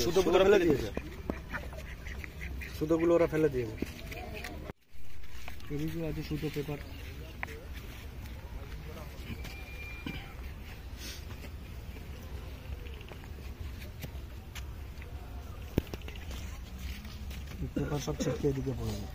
সুতোগুলো ফেলে দিয়েছে, সুতোগুলো ওরা ফেলে দিয়েছে। এদিকে আছে সুতো পেপার। পেপার সব ছিটকে এদিকে পড়ে যায়।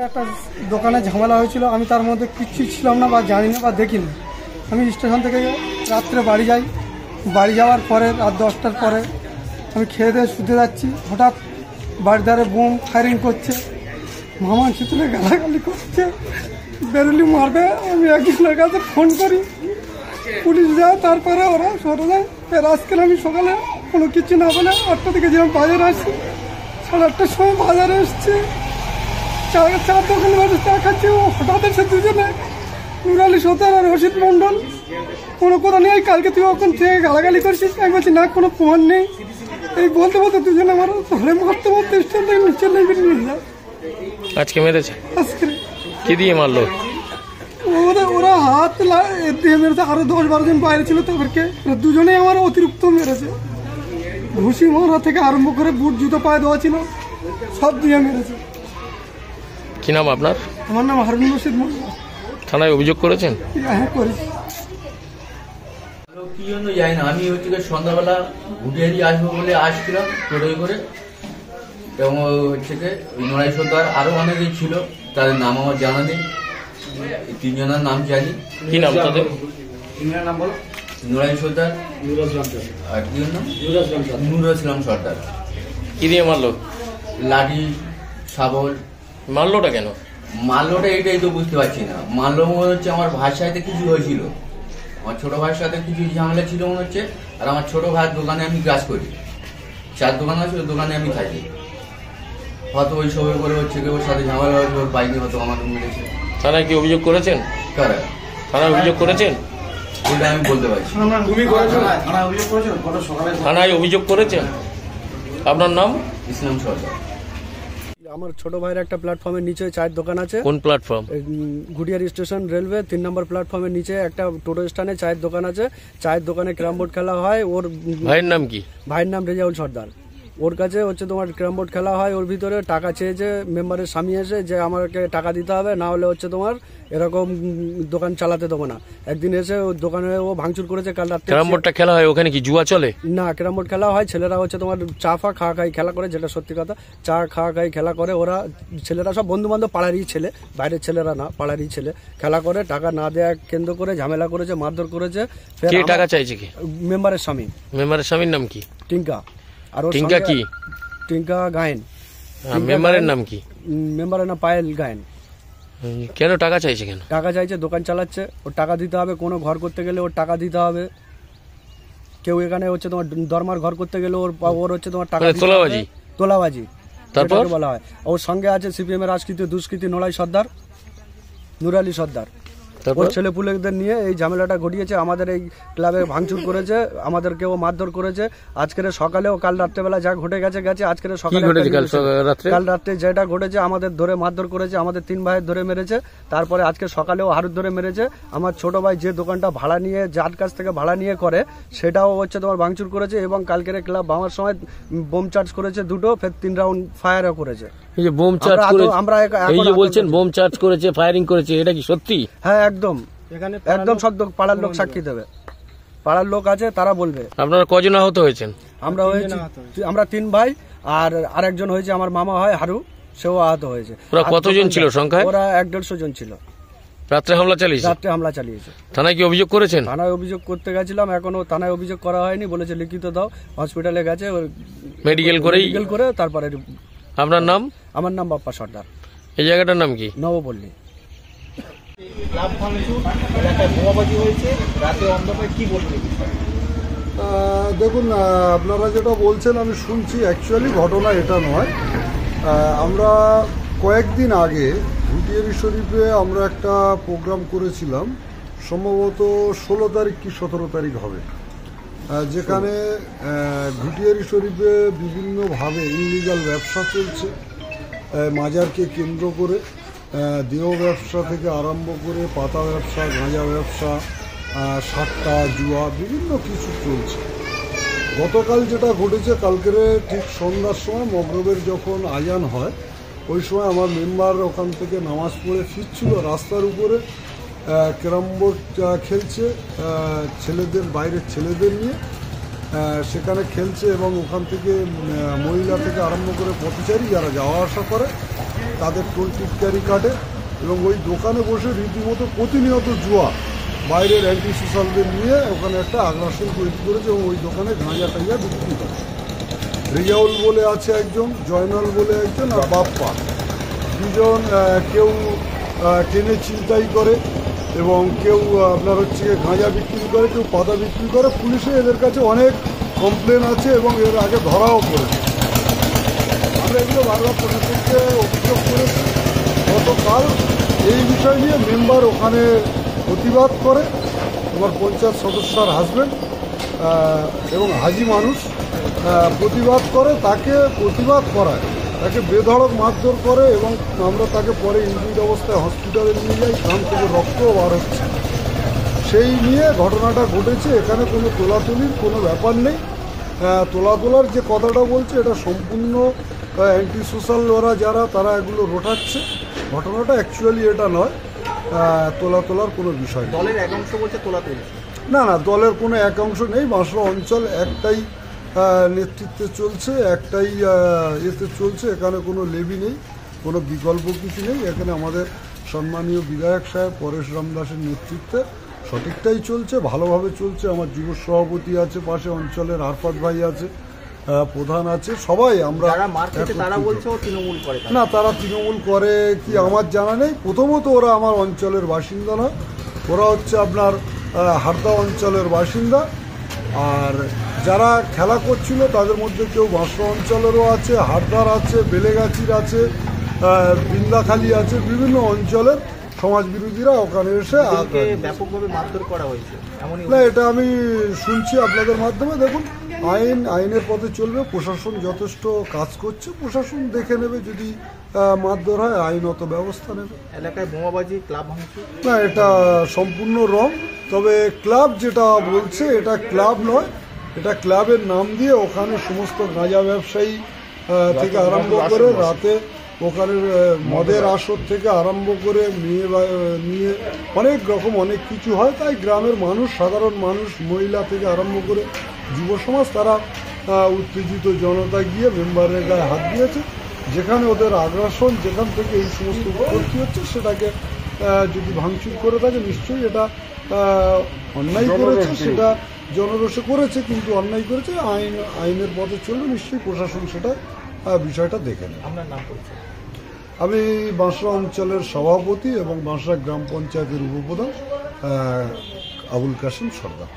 একটা দোকানে ঝামেলা হয়েছিল, আমি তার মধ্যে কিচ্ছু ছিলাম না বা জানি না বা দেখিনি। আমি স্টেশন থেকে রাত্রে বাড়ি যাই, বাড়ি যাওয়ার পরে রাত 10টার পরে আমি খেয়ে দিয়ে শুতে যাচ্ছি, হঠাৎ বাড়ির ধারে বোম ফায়ারিং করছে, মামা চিতলে গালাগালি করছে, বেরুলি মারবে। আমি একজনের কাছে ফোন করি, পুলিশ যায়, তারপরে ওরা সরে যায়। আজকে আমি সকালে কোনো কিছু না বলে 8টা থেকে যেরকম বাজারে আসি, 8:30টার সময় বাজারে এসছি, চার দোকানে মানুষ চা খাচ্ছি। হঠাৎ এসে দুজনে নুরালি সর্দার আর রশিদ মন্ডল, কোনো কথা নেই, কালকে তুই ওখান থেকে গালাগালি করছিস। আমি বলছি না, কোনো প্রমাণ নেই। এই বলতে বলতে দুজনে আমার ধরে মারতে মারতে স্টেশন থেকে নিচে নিয়ে যায়। আজকে মেরেছে? আজকে। কি দিয়ে মারলো? ওরা হাত দিয়ে মেরেছে, আরো 10-12 জন বাইরে ছিল, তাদেরকে দুজনেই আমার অতিরিক্ত মেরেছে। ঘুষি মারা থেকে আরম্ভ করে বুট জুতো পায়ে দেওয়া ছিল, সব দিয়ে মেরেছে। কি নাম আপনার? আমার নাম হারুন রশিদ মোল্লা। থানায় অভিযোগ করেছেন? হ্যাঁ, করেছি। কি জন্য যাই না, আমি হচ্ছে সন্ধ্যাবেলা ঘুটে এড়িয়ে আসবো বলে আসছিলাম টোটোয় করে, এবং হচ্ছে নড়াই সর্দার আরো অনেকেই ছিল, তাদের নাম আমার জানা নেই। 3 জনের নাম জানি। কি নাম তাদের? নড়াই সর্দার আর কি নাম? নুরুল ইসলাম সর্দার। কি দিয়ে মারলো? লাঠি, শাবল। মারলোটা কেন? মারলোটা এটাই তো বুঝতে পারছি না। মারলো মনে হচ্ছে আমার ভাইয়ের সাথে কিছু হয়েছিল, আমার ছোট ভাইয়ের সাথে কিছু ঝামেলা ছিল মনে হচ্ছে। আর আমার ছোট ভাইয়ের দোকানে আমি কাজ করি, 4 দোকান আছে, ওই দোকানে আমি থাকি। হয়তো ওই সবাই করে হচ্ছে ওর সাথে ঝামেলা হয়েছে, ওর বাইকে হয়তো আমাকে মেরেছে। থানায় কি অভিযোগ করেছেন? কারা থানায় অভিযোগ করেছেন? ওটা আমি বলতে পারছি। থানায় অভিযোগ করেছেন? আপনার নাম? ইসলাম সর্দার। আমার ছোট ভাইয়ের একটা প্ল্যাটফর্মের নিচে চায়ের দোকান আছে। কোন প্ল্যাটফর্ম? গুডিয়ার স্টেশন রেলওয়ে 3 নম্বর প্ল্যাটফর্মের নিচে একটা টোটো স্ট্যান্ডে চায়ের দোকান আছে। চায়ের দোকানে ক্যারাম বোর্ড খেলা হয়। ওর ভাইয়ের নাম কি? ভাইয়ের নাম রেজাউল সর্দার। ওর কাছে হচ্ছে তোমার ক্যারাম বোর্ড খেলা হয়। ওর ভিতরে টাকা চেয়েছে মেম্বারের স্বামী এসে যে আমাকে টাকা দিতে হবে, না হলে হচ্ছে তোমার এরকম দোকান চালাতে দেবো না। একদিন এসে ওর দোকানে ও ভাঙচুর করেছে। কাল রাত্রে ক্যারাম বোর্ডটা খেলা হয় ওখানে, কি জুয়া চলে? না, ক্যারাম বোর্ড খেলা হয়। ছেলেরা হচ্ছে তোমার চা ফা খাওয়া খাই খেলা করে, যেটা সত্যি কথা। চা খাওয়া খাই খেলা করে ওরা, ছেলেরা সব বন্ধু বান্ধব, পাড়ারই ছেলে, বাইরের ছেলেরা না, পাড়ারই ছেলে। খেলা করে টাকা না দেয়া কেন্দ্র করে ঝামেলা করেছে, মারধর করেছে। কে টাকা চাইছে? কি মেম্বারের স্বামী। মেম্বারের স্বামীর নাম কি? টিঙ্কা। আর ওর টিঙ্কা সঙ্গে- কি? টিঙ্কা গায়েন। মেম্বারের নাম কি? মেম্বারের নাম পায়েল গায়েন। কেন টাকা চাইছে? কেন টাকা চাইছে? দোকান চালাচ্ছে, ওর টাকা দিতে হবে। কোনো ঘর করতে গেলে ওর টাকা দিতে হবে। কেউ এখানে হচ্ছে তোমার দরমার ঘর করতে গেলে ওর হচ্ছে তোমার টাকা দিতে হবে। তোলাবাজি? তোলাবাজি তারপর যেটাকে বলা হয়। ওর সঙ্গে আছে সিপিএম এর রাজকৃত দুষ্কৃতী নোলাই সর্দার, নুর আলী সর্দার। তারপর ওর ছেলে পুলেদের নিয়ে এই ঝামেলাটা ঘটিয়েছে। আমাদের এই ক্লাবে ভাঙচুর করেছে, আমাদেরকেও মারধর করেছে। আজকের সকালেও, কাল রাত্রেবেলা যা ঘটে গেছে গেছে। আজকের কি সকালে ঘটেছে? কাল রাত্রে যেটা ঘটেছে, আমাদের ধরে মারধর করেছে, আমাদের 3 ভাইয়ের ধরে মেরেছে। তারপরে আজকে সকালেও হারুর ধরে মেরেছে। আমার ছোট ভাই যে দোকানটা ভাড়া নিয়ে, যার কাছ থেকে ভাড়া নিয়ে করে, সেটাও হচ্ছে তোমার ভাঙচুর করেছে। এবং কালকের ক্লাব ভাঙার সময় বোম চার্জ করেছে 2টো, ফের 3 রাউন্ড ফায়ারও করেছে। এই যে বোম চার্জ করেছে, আমরা এই যে বলছেন বোম চার্জ করেছে, ফায়ারিং করেছে, এটা কি সত্যি? হ্যাঁ, একদম একদম সত্য। পাড়ার লোক সাক্ষী দেবে, পাড়ার লোক আছে, তারা বলবে। আপনারা কজন আহত হয়েছেন? আমরা 3 ভাই, আর আরেকজন হয়েছে আমার মামা হয় হারু, সেও আহত হয়েছে। ওরা কতজন ছিল সংখ্যায়? ওরা 150 জন ছিল। রাত্রে হামলা চালিয়েছে? রাত্রে হামলা চালিয়েছে। থানায় কি অভিযোগ করেছেন? থানায় অভিযোগ করতে গেছিলাম, এখনো থানায় অভিযোগ করা হয়নি। বলেছে লিখিত দাও। হসপিটালে গেছে, মেডিকেল করে তারপরে। আপনার নাম? আমার নাম বাপ্পা সর্দার। এই জায়গাটার নাম কি? নবপল্লী। ক্লাব ভাঙচুর, এলাকায় বোমাবাজি হয়েছে, রাতে অন্ধকারে, কি বলবেন? দেখুন, আপনারা যেটা বলছেন আমি শুনছি। অ্যাকচুয়ালি ঘটনা এটা নয়। আমরা কয়েকদিন আগে ঘুটিয়ারি শরীফে আমরা একটা প্রোগ্রাম করেছিলাম, সম্ভবত 16 তারিখ কি 17 তারিখ হবে, যেখানে ঘুটিয়ারি শরীফে বিভিন্নভাবে ইনলিগাল ব্যবসা চলছে। মাজারকে কেন্দ্র করে দেহ ব্যবসা থেকে আরম্ভ করে পাতা ব্যবসা, গাঁজা ব্যবসা, সাট্টা, জুয়া, বিভিন্ন কিছু চলছে। গতকাল যেটা ঘটেছে, কালকের ঠিক সন্ধ্যার সময় মগরবের যখন আজান হয়, ওই সময় আমার মেম্বার ওখান থেকে নামাজ পড়ে ফিরছিল। রাস্তার উপরে ক্যারাম বোর্ড খেলছে ছেলেদের, বাইরের ছেলেদের নিয়ে সেখানে খেলছে। এবং ওখান থেকে মহিলা থেকে আরম্ভ করে পথচারী যারা যাওয়া আসা করে, তাদের টোল টিটকারি কাটে। এবং ওই দোকানে বসে রীতিমতো প্রতিনিয়ত জুয়া, বাইরের অ্যান্টি সোশ্যালদের নিয়ে ওখানে একটা আগ্রাসন তৈরি করেছে। এবং ওই দোকানে গাঁজা টাইজা বিক্রি করে। রেজাউল বলে আছে একজন, জয়নাল বলে একজন, আর বাপ্পা, দুজন। কেউ ট্রেনে ছিনতাই করে এবং কেউ আপনার হচ্ছে গাঁজা বিক্রি করে, কেউ পাতা বিক্রি করে। পুলিশে এদের কাছে অনেক কমপ্লেন আছে এবং এর আগে ধরাও করেছে। আমরা এগুলো বারবার প্রশাসনকে অভিযোগ করেছি। গতকাল এই বিষয় নিয়ে মেম্বার ওখানে প্রতিবাদ করে। আমার পঞ্চায়েত সদস্যর হাজব্যান্ড এবং হাজি মানুষ প্রতিবাদ করে, তাকে প্রতিবাদ করায়, তাকে বেধড়ক মারধর করে। এবং আমরা তাকে পরে ইনজুরিড অবস্থায় হসপিটালে নিয়ে যাই, কান থেকে রক্তও বার হচ্ছে। সেই নিয়ে ঘটনাটা ঘটেছে। এখানে কোনো তোলাতুলির কোনো ব্যাপার নেই। তোলার যে কথাটা বলছে, এটা সম্পূর্ণ অ্যান্টি সোশ্যাল ওরা যারা, তারা এগুলো রোটাচ্ছে। ঘটনাটা অ্যাকচুয়ালি এটা নয়, তোলার কোনো বিষয় নেই। দলের এক অংশ বলছে তোলা তুলছে। না, দলের কোনো এক অংশ নেই। মাসলা অঞ্চল একটাই নেতৃত্বে চলছে, একটাই এতে চলছে। এখানে কোনো লেবি নেই, কোনো বিকল্প কিছু নেই। এখানে আমাদের সম্মানীয় বিধায়ক সাহেব পরেশ রামদাসের নেতৃত্বে সঠিকটাই চলছে, ভালোভাবে চলছে। আমার যুব সভাপতি আছে পাশে, অঞ্চলের আরফাত ভাই আছে, প্রধান আছে, সবাই আমরা। যারা মার খেতে তারা বলছে ও তৃণমূল করে। না, তারা তৃণমূল করে কি আমার জানা নেই। প্রথমত ওরা আমার অঞ্চলের বাসিন্দা না, ওরা হচ্ছে আপনার হারদা অঞ্চলের বাসিন্দা। আর যারা খেলা করছিল তাদের মধ্যে কেউ বাঁশরা অঞ্চলেরও আছে, হারদার আছে, বেলেগাছির আছে, বৃন্দাখালী আছে, বিভিন্ন অঞ্চলের সমাজ বিরোধীরা ওখানে এসে ব্যাপকভাবে মারধর করা হয়েছে। না, এটা আমি শুনছি আপনাদের মাধ্যমে। দেখুন, আইনের পথে চলবে। প্রশাসন যথেষ্ট কাজ করছে, প্রশাসন দেখে নেবে। যদি মারধর হয়, আইনত ব্যবস্থা নেবে। এলাকায় বোমাবাজি, ক্লাব ভাঙচুর, না, এটা সম্পূর্ণ রং। তবে ক্লাব যেটা বলছে এটা ক্লাব নয়, এটা ক্লাবের নাম দিয়ে ওখানে সমস্ত গাঁজা ব্যবসায়ী থেকে আরম্ভ করে রাতে ওখানে মদের আসর থেকে আরম্ভ করে নিয়ে অনেক রকম অনেক কিছু হয়। তাই গ্রামের মানুষ, সাধারণ মানুষ, মহিলা থেকে আরম্ভ করে যুব সমাজ, তারা উত্তেজিত জনতা গিয়ে মেম্বারের গায়ে হাত দিয়েছে। যেখানে ওদের আগ্রাসন, যেখান থেকে এই সমস্ত উৎপত্তি হচ্ছে, সেটাকে যদি ভাঙচুর করে থাকে নিশ্চয়ই এটা অন্যায় করেছে, সেটা জনরোষে করেছে, কিন্তু অন্যায় করেছে। আইনের পথে চলবে, নিশ্চয়ই প্রশাসন সেটা বিষয়টা দেখে নেয়। আপনার নাম পরিচয়? আমি বাঁশরা অঞ্চলের সভাপতি এবং বাঁশরা গ্রাম পঞ্চায়েতের উপপ্রধান আবুল কাসিম সর্দার।